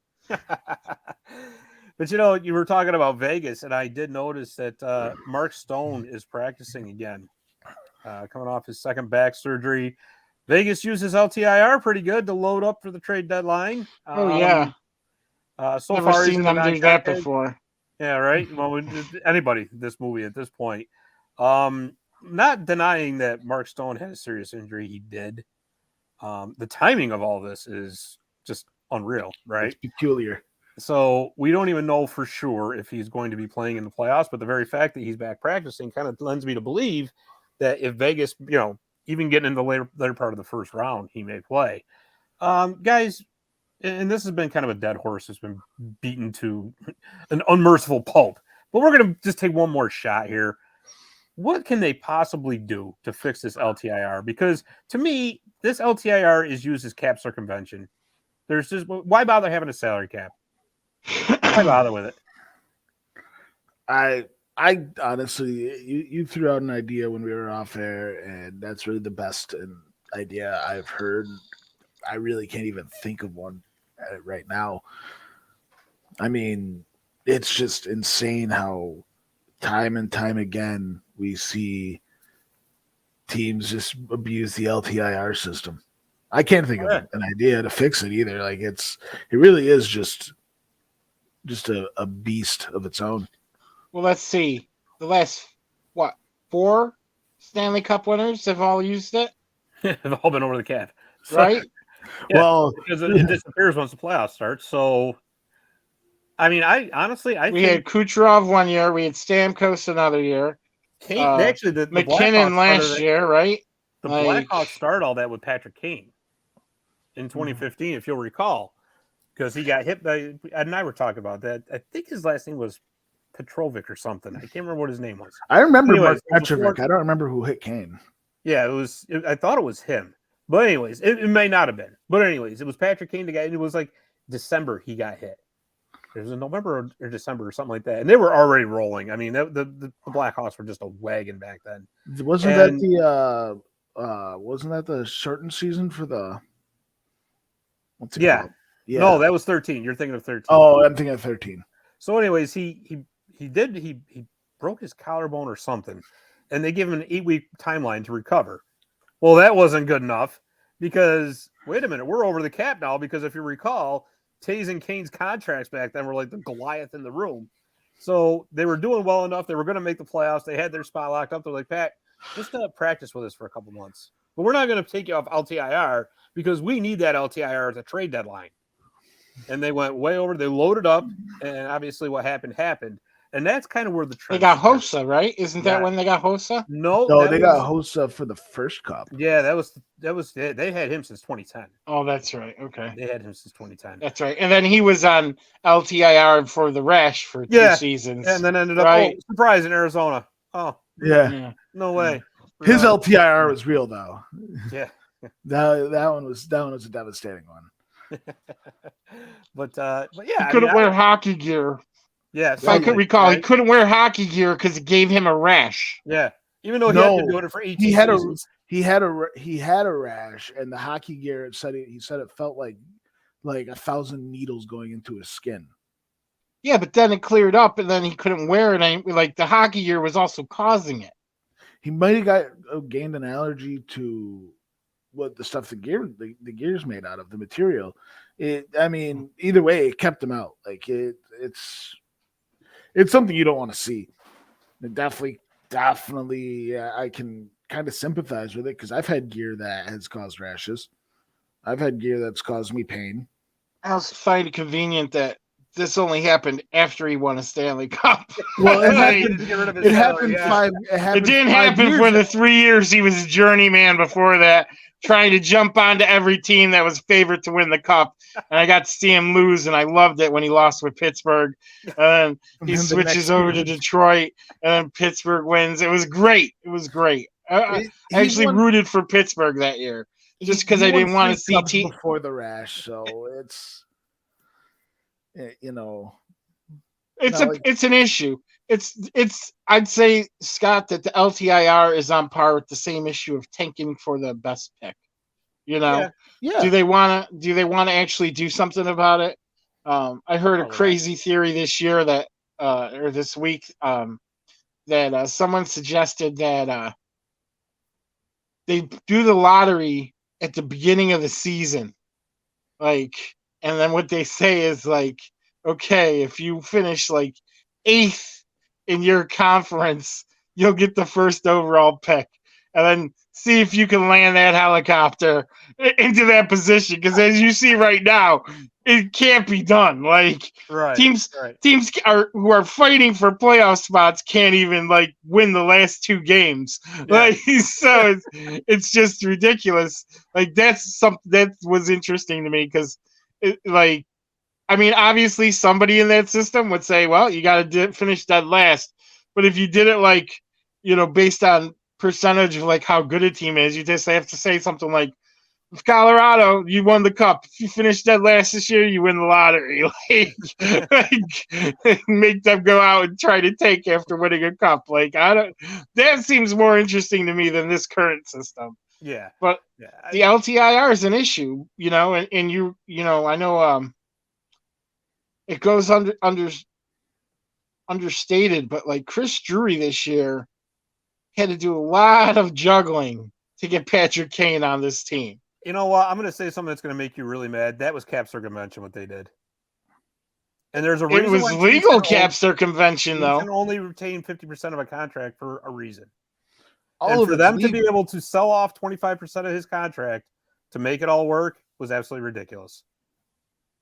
But you were talking about Vegas, and I did notice that Mark Stone is practicing again, coming off his second back surgery. Vegas uses LTIR pretty good to load up for the trade deadline. So never far, seen them do that before. Yeah, right. Well, anybody this movie at this point. Not denying that Mark Stone had a serious injury. He did. The timing of all this is just unreal, right? It's peculiar. So we don't even know for sure if he's going to be playing in the playoffs, but the very fact that he's back practicing kind of lends me to believe that if Vegas, even getting into the later part of the first round, he may play. Guys, and this has been kind of a dead horse. It's been beaten to an unmerciful pulp. But we're going to just take one more shot here. What can they possibly do to fix this LTIR? Because to me, this LTIR is used as cap circumvention. There's just why bother having a salary cap? Why bother with it? I I honestly, you threw out an idea when we were off air, and that's really the best idea I've heard. I really can't even think of one right now. I mean, it's just insane how time and time again we see teams just abuse the LTIR system. I can't think of an idea to fix it either. Like it really is just a beast of its own. Well, let's see. The last 4 Stanley Cup winners have all used it. They've all been over the cap, right? Yeah, well, because it disappears once the playoffs start. So, I mean, we had Kucherov one year. We had Stamkos another year. Kane, actually, the McKinnon last year, right? The Blackhawks started all that with Patrick Kane in 2015, if you'll recall, because he got hit by. Ed and I were talking about that. I think his last name was Petrovic or something. I can't remember what his name was. I remember Mark Petrovic. I don't remember who hit Kane. Yeah, I thought it was him. But anyways, it may not have been. But anyways, it was Patrick Kane, the guy. It was like December he got hit. It was in November or December or something like that. And they were already rolling. I mean, the Blackhawks were just a wagon back then. Wasn't that the shortened season for the what's it called? Yeah. No, that was 13. You're thinking of 13. Oh, I'm thinking of 13. So anyways, he broke his collarbone or something. And they give him an 8-week timeline to recover. Well, that wasn't good enough because, wait a minute, we're over the cap now because if you recall, Taves and Kane's contracts back then were like the Goliath in the room. So they were doing well enough. They were going to make the playoffs. They had their spot locked up. They're like, Pat, just practice with us for a couple months. But we're not going to take you off LTIR because we need that LTIR at the trade deadline. And they went way over. They loaded up. And obviously what happened. And that's kind of where the trend. They got Hossa, right? Isn't that when they got Hossa? No, they got Hossa for the first cup. Yeah, that was they had him since 2010. Oh, that's right. Okay, they had him since 2010. That's right. And then he was on LTIR for the rash for 2 seasons, and then ended up surprise in Arizona. Oh, yeah. No way. His LTIR was real though. Yeah, that one was a devastating one. but yeah, he couldn't wear hockey gear. Yeah, if I could recall, he couldn't wear hockey gear because it gave him a rash. Yeah, even though he had been doing it for 18 seasons. He had a rash, and the hockey gear he said it felt like 1,000 needles going into his skin. Yeah, but then it cleared up, and then he couldn't wear it. And like the hockey gear was also causing it. He might have gained an allergy to what the stuff the gear's made out of, the material. Either way, it kept him out. Like it's something you don't want to see. And definitely, I can kind of sympathize with it because I've had gear that has caused rashes. I've had gear that's caused me pain. I also find it convenient that this only happened after he won a Stanley Cup. Well, it happened It didn't happen for the 3 years he was a journeyman before that, trying to jump onto every team that was favored to win the cup. And I got to see him lose, and I loved it when he lost with Pittsburgh. And then he switches over to Detroit, and then Pittsburgh wins. It was great. I actually rooted for Pittsburgh that year just because I didn't want to see teams before the rash. So it's it's an issue. It's I'd say, Scott, that the LTIR is on par with the same issue of tanking for the best pick. Yeah. Do they want to actually do something about it? I heard a crazy theory this year that or this week that someone suggested that they do the lottery at the beginning of the season, and then what they say is okay, if you finish 8th in your conference, you'll get the first overall pick, and then see if you can land that helicopter into that position. Because as you see right now, it can't be done. Teams who are fighting for playoff spots can't even win the last 2 games. Yeah. So it's just ridiculous. That's something that was interesting to me because obviously somebody in that system would say, well, you got to finish that last. But if you did it based on percentage of how good a team is, you just have to say something like, If Colorado, you won the cup. If you finished dead last this year, you win the lottery. Like, make them go out and try to take after winning a cup. Like, I don't. That seems more interesting to me than this current system. Yeah, but the LTIR is an issue, and you know, I know it goes understated, but like Chris Drury this year had to do a lot of juggling to get Patrick Kane on this team. You know what? I'm going to say something that's going to make you really mad. That was cap circumvention, what they did. And there's a reason. It was legal cap circumvention, though. You can only retain 50% of a contract for a reason. And for them to be able to sell off 25% of his contract to make it all work was absolutely ridiculous.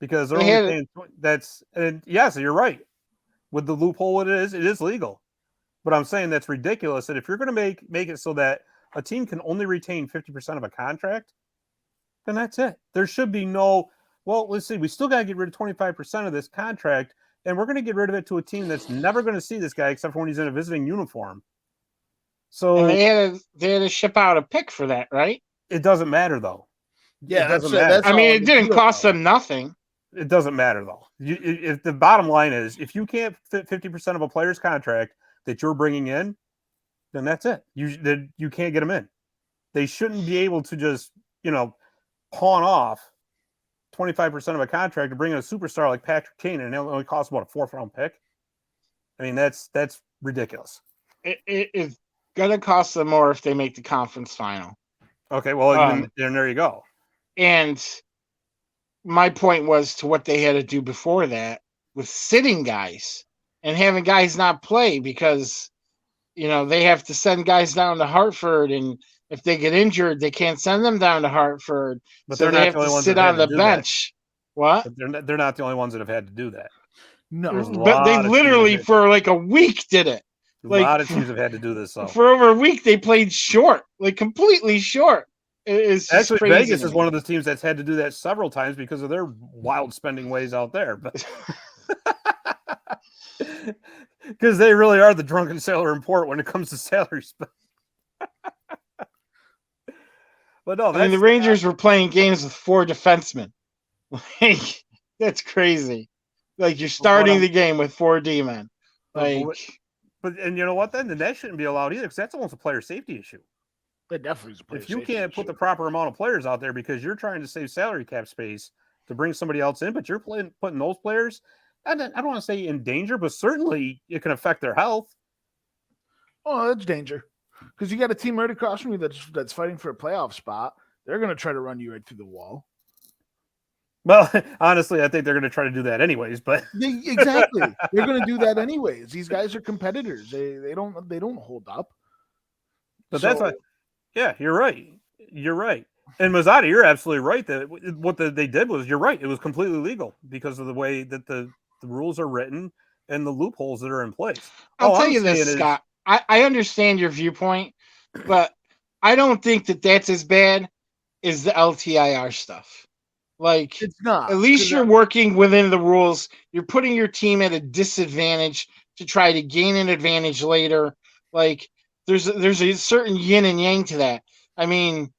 Because they're only paying and yes, you're right. With the loophole it is legal. But I'm saying that's ridiculous that if you're going to make it so that a team can only retain 50% of a contract, then that's it. There should be no, well, let's see, we still got to get rid of 25% of this contract, and we're going to get rid of it to a team that's never going to see this guy except for when he's in a visiting uniform. So and they had to ship out a pick for that, right? It doesn't matter, though. Yeah, it doesn't matter. I mean, it didn't cost them nothing. It doesn't matter, though. If the bottom line is, if you can't fit 50% of a player's contract that you're bringing in, then that's it. You can't get them in. They shouldn't be able to just, pawn off 25% of a contract to bring in a superstar like Patrick Kane, and it only costs about a 4th-round pick. I mean, that's ridiculous. It's gonna cost them more if they make the conference final. Okay, well, then there you go. And my point was to what they had to do before that with sitting guys and having guys not play because, they have to send guys down to Hartford, and if they get injured, they can't send them down to Hartford. But so they have to sit on the bench. That. What? But they're not the only ones that have had to do that. No, but they literally for like a week did it. A lot of teams have had to do this. So. For over a week, they played short, like completely short. It's actually Vegas is one of the teams that's had to do that several times because of their wild spending ways out there. But because they really are the drunken sailor in port when it comes to salary spend. But no, the Rangers were playing games with 4 defensemen. Like, that's crazy. Like, you're starting the game with 4 D-men. Like, but you know what? Then that shouldn't be allowed either because that's almost a player safety issue. It definitely is a player safety issue. If you can't put the proper amount of players out there because you're trying to save salary cap space to bring somebody else in, but you're putting those players, I don't want to say in danger, but certainly it can affect their health. Oh, that's danger. Because you got a team right across from you that's fighting for a playoff spot. They're going to try to run you right through the wall. Well, honestly, I think they're going to try to do that anyways. But exactly, they're going to do that anyways. These guys are competitors. They don't hold up. But yeah, you're right. You're right. And Mazzotti, you're absolutely right that what they did was, you're right, it was completely legal because of the way that the rules are written and the loopholes that are in place. I'll tell you this, Scott. I understand your viewpoint, but I don't think that that's as bad as the LTIR stuff. Like, it's not. At least you're working within the rules. You're putting your team at a disadvantage to try to gain an advantage later. Like, there's a certain yin and yang to that. I mean,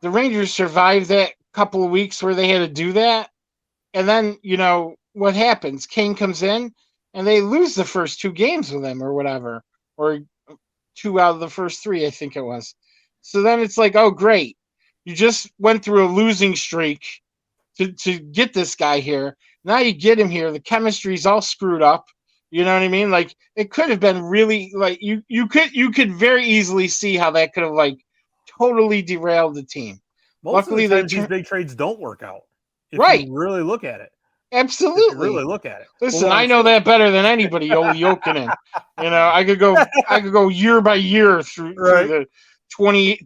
the Rangers survived that couple of weeks where they had to do that. And then, what happens? Kane comes in and they lose the first 2 games with him or whatever, or 2 out of the first 3, I think it was. So then it's like, oh, great. You just went through a losing streak to get this guy here. Now you get him here. The chemistry's all screwed up. You know what I mean? Like, it could have been really, like, you could very easily see how that could have, like, totally derailed the team. Luckily, of the time, these big trades don't work out. If you really look at it. Absolutely. Really look at it. Listen, I know that better than anybody, old Jokinen. I could go year by year through the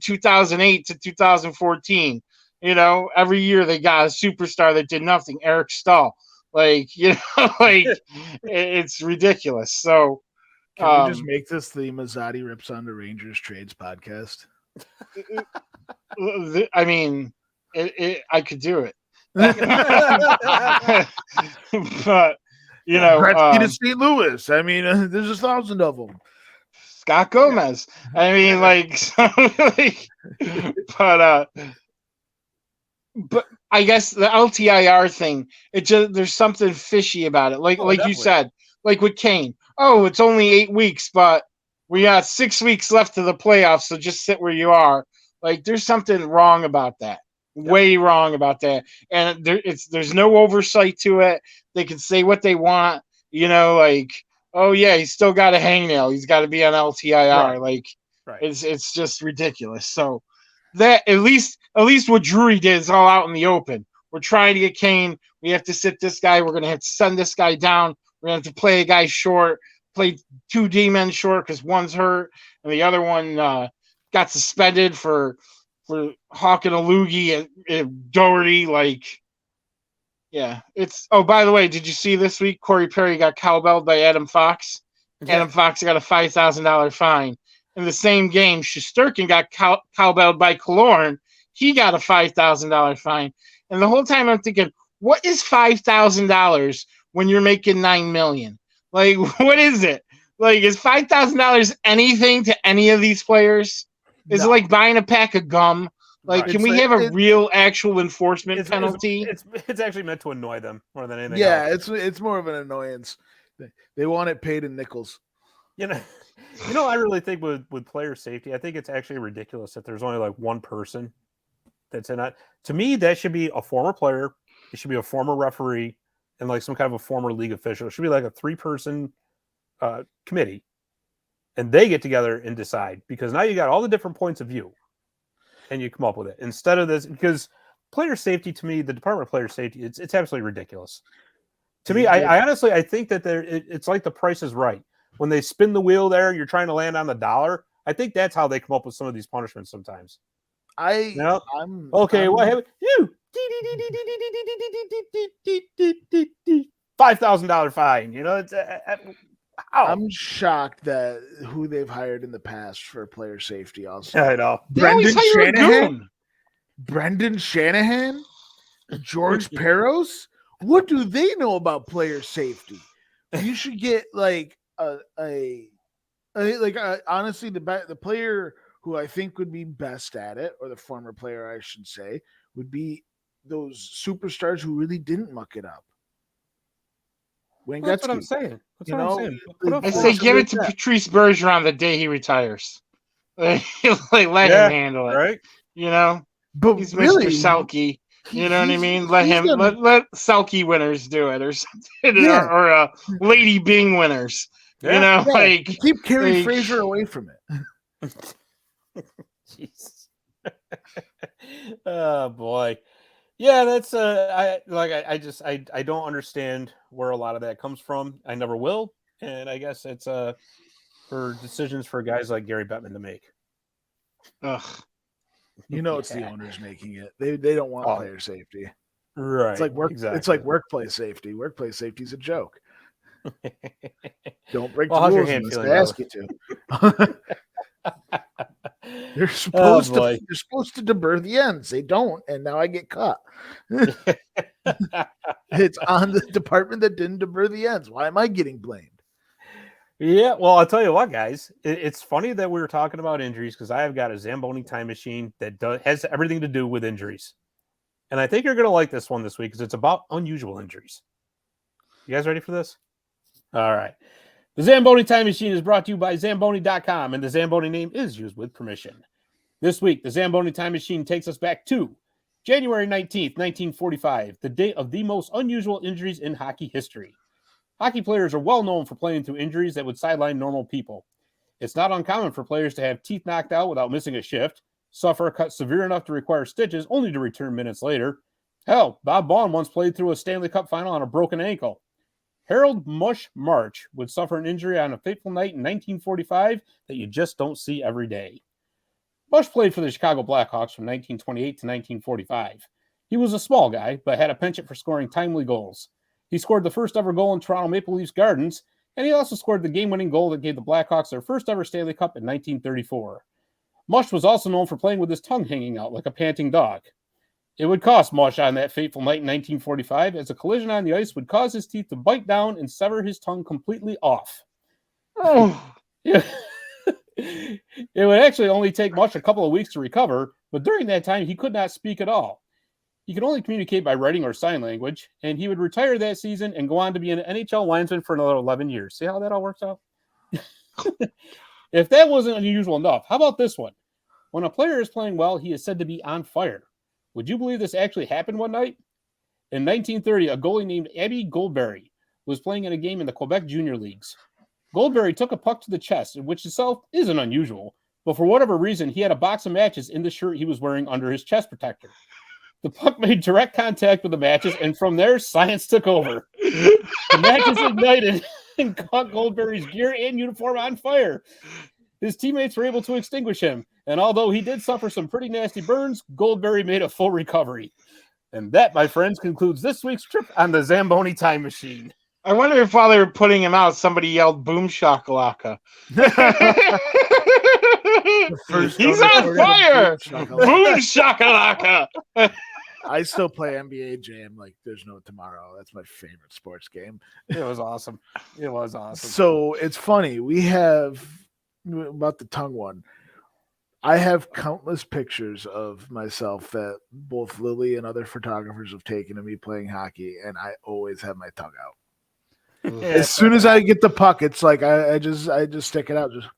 2008 to 2014. Every year they got a superstar that did nothing. Eric Stahl. Like, it's ridiculous. So can we just make this the Mazzotti Rips on the Rangers Trades podcast? I mean, I could do it. But Gretzky to St. Louis. I mean, there's 1,000 of them. Scott Gomez. I mean, but but I guess the LTIR thing, there's something fishy about it. Like you definitely. said, like with Kane. Oh, it's only 8 weeks, but we got 6 weeks left to the playoffs, so just sit where you are. Like there's something wrong about that. Way wrong about that. And there's no oversight to it. They can say what they want, like, oh yeah, he's still got a hangnail. He's got to be on LTIR. Right. Like it's just ridiculous. So that at least what Drury did is all out in the open. We're trying to get Kane. We have to sit this guy. We're going to have to send this guy down. We're going to have to play a guy short, play 2 D-men short because one's hurt and the other one got suspended for hawking a loogie and Doherty. Like, yeah, it's. Oh, by the way, did you see this week Corey Perry got cowbelled by Adam Fox? Yeah. Adam Fox got a $5,000 fine. In the same game, Shesterkin got cowbelled by Killorn. He got a $5,000 fine. And the whole time I'm thinking, what is $5,000 when you're making $9 million? Like, what is it? Like, is $5,000 anything to any of these players? Is it like buying a pack of gum? Like, can we have a real, actual enforcement penalty? It's actually meant to annoy them more than anything else. Yeah, it's more of an annoyance. They want it paid in nickels. I really think with player safety, I think it's actually ridiculous that there's only like one person that's in it. To me, that should be a former player. It should be a former referee and like some kind of a former league official. It should be like a 3-person committee, and they get together and decide, because now you got all the different points of view and you come up with it instead of this. Because player safety, to me, the Department of Player Safety, it's absolutely ridiculous. To me, I honestly, I think that it's like The Price is Right. When they spin the wheel there, you're trying to land on the dollar. I think that's how they come up with some of these punishments sometimes. Okay, what happened? You $5,000 fine. It's I'm shocked that who they've hired in the past for player safety. Also, I know Brendan Shanahan, George Peros. What do they know about player safety? You should get like honestly, the player who I think would be best at it, or the former player I should say, would be those superstars who really didn't muck it up. Wayne That's Gretzky. what I'm saying. I say give it to Patrice Bergeron the day he retires. Let him handle it. Right? But he's really, Mr. Selke. You know what I mean? Let Selke winners do it, or something, or Lady Bing winners. Keep Carrie Fraser away from it. Jesus. Oh boy. Yeah, that's I don't understand where a lot of that comes from. I never will, and I guess it's for decisions for guys like Gary Bettman to make. Ugh. It's the owners making it. They don't want player safety. Right. It's like It's like workplace safety. Workplace safety is a joke. Don't break the rules unless they ask you to. They're supposed to deburr the ends. They don't, and now I get caught. It's on the department that didn't deburr the ends. Why am I getting blamed? Yeah, well, I'll tell you what, guys. It's funny that we were talking about injuries, because I have got a Zamboni Time Machine that has everything to do with injuries. And I think you're going to like this one this week, because it's about unusual injuries. You guys ready for this? All right. The Zamboni Time Machine is brought to you by Zamboni.com, and the Zamboni name is used with permission. This week, the Zamboni Time Machine takes us back to January 19th, 1945, the date of the most unusual injuries in hockey history. Hockey players are well known for playing through injuries that would sideline normal people. It's not uncommon for players to have teeth knocked out without missing a shift, suffer a cut severe enough to require stitches only to return minutes later. Hell, Bob Baughan once played through a Stanley Cup final on a broken ankle. Harold Mush March would suffer an injury on a fateful night in 1945 that you just don't see every day. Mush played for the Chicago Blackhawks from 1928 to 1945. He was a small guy, but had a penchant for scoring timely goals. He scored the first ever goal in Toronto Maple Leafs Gardens, and he also scored the game-winning goal that gave the Blackhawks their first ever Stanley Cup in 1934. Mush was also known for playing with his tongue hanging out like a panting dog. It would cost Mush on that fateful night in 1945, as a collision on the ice would cause his teeth to bite down and sever his tongue completely off. Oh. It would actually only take Mush a couple of weeks to recover, but during that time, he could not speak at all. He could only communicate by writing or sign language, and he would retire that season and go on to be an NHL linesman for another 11 years. See how that all works out? If that wasn't unusual enough, how about this one? When a player is playing well, he is said to be on fire. Would you believe this actually happened one night? In 1930, a goalie named Abby Goldberry was playing in a game in the Quebec Junior Leagues. Goldberry took a puck to the chest, which itself isn't unusual, but for whatever reason, he had a box of matches in the shirt he was wearing under his chest protector. The puck made direct contact with the matches, and from there, science took over. The matches ignited and caught Goldberry's gear and uniform on fire. His teammates were able to extinguish him, and although he did suffer some pretty nasty burns, Goldberry made a full recovery. And that, my friends, concludes this week's trip on the Zamboni Time Machine. I wonder if while they were putting him out, somebody yelled "Boom shakalaka." He's on fire! Boom shakalaka! I still play NBA Jam like there's no tomorrow. That's my favorite sports game. It was awesome. It was awesome. So it's funny. We have about the tongue one. I have countless pictures of myself that both Lily and other photographers have taken of me playing hockey, and I always have my tongue out. As soon as I get the puck, it's like I just stick it out. Just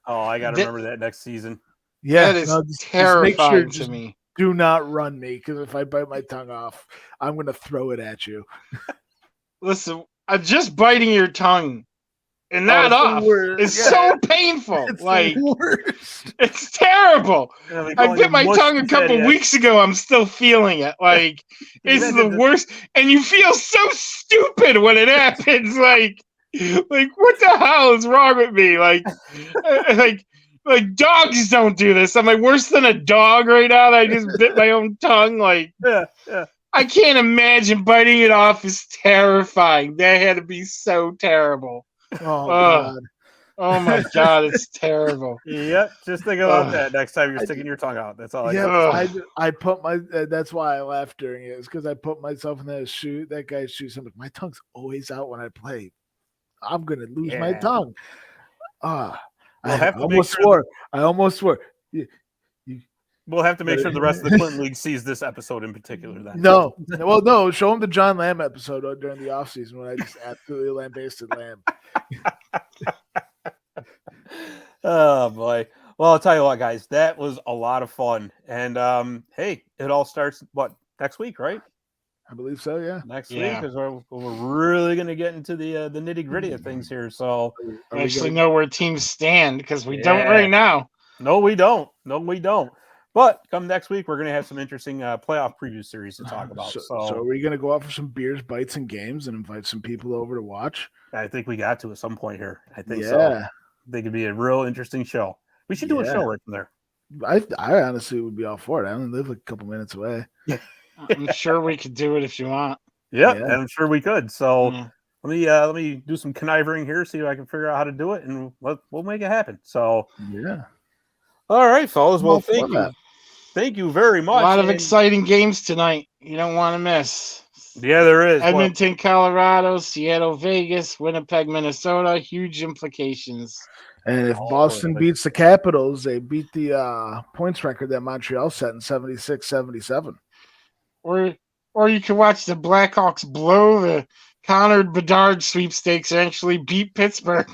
I got to remember that next season. Yeah, that is terrifying to me. Do not run me, because if I bite my tongue off, I'm going to throw it at you. Listen, just biting your tongue and not off is so painful. It's like the worst. It's terrible. I bit my tongue a couple weeks ago. I'm still feeling it. Like it's the worst, and you feel so stupid when it happens. Like what the hell is wrong with me? Like dogs don't do this. Am I worse than a dog right now? I just bit my own tongue. Yeah. I can't imagine biting it off is terrifying. That had to be so terrible. Oh, God. Oh my God, it's terrible. Yep, just think about that next time you're sticking your tongue out. That's all I put my. That's why I laughed during it. Is because I put myself in that guy's shoes. I'm like, my tongue's always out when I play. I'm gonna lose my tongue. I almost swore. We'll have to make sure the rest of the Clinton League sees this episode in particular. Then no. Show them the John Lamb episode during the off season when I just absolutely lambasted Lamb. Oh boy! Well, I'll tell you what, guys, that was a lot of fun. And hey, it all starts next week, right? I believe so. Yeah, next week, because we're really going to get into the nitty gritty of things here. So we actually know where teams stand, because we don't right now. No, we don't. But come next week, we're going to have some interesting playoff preview series to talk about. So are we going to go out for some beers, bites, and games and invite some people over to watch? I think we got to at some point here. I think so. They could be a real interesting show. We should do a show right from there. I honestly would be all for it. I only live a couple minutes away. I'm sure we could do it if you want. Yeah, and I'm sure we could. So let me do some conniving here, see if I can figure out how to do it, and we'll make it happen. So all right, fellas. Well, thank you very much. A lot of exciting games tonight. You don't want to miss. Yeah, there is. Edmonton, Colorado, Seattle, Vegas, Winnipeg, Minnesota. Huge implications. And if Boston beats the Capitals, they beat the points record that Montreal set in 76-77. Or you can watch the Blackhawks blow the Connor Bedard sweepstakes and actually beat Pittsburgh.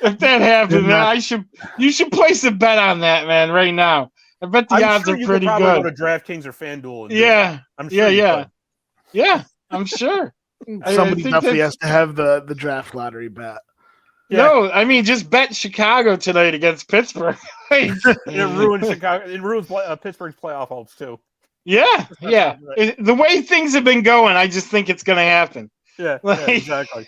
If that happens, you should place a bet on that, man, right now. I bet the odds are pretty good. Go to DraftKings or FanDuel. I'm sure. Yeah, I'm sure. Somebody definitely has to have the draft lottery bet. Yeah. No, I mean just bet Chicago tonight against Pittsburgh. It ruins Chicago. It ruins Pittsburgh's playoff hopes too. Yeah. The way things have been going, I just think it's going to happen. Yeah, exactly.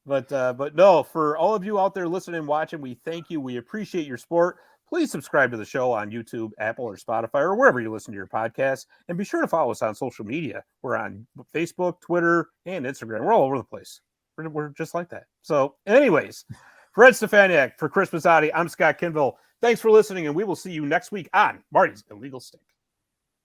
But no, for all of you out there listening and watching, we thank you. We appreciate your support. Please subscribe to the show on YouTube, Apple, or Spotify, or wherever you listen to your podcasts. And be sure to follow us on social media. We're on Facebook, Twitter, and Instagram. We're all over the place. We're just like that. So anyways, for Ed Stefaniak, for Chris Mazzotti, I'm Scott Kinville. Thanks for listening, and we will see you next week on Marty's Illegal Stick.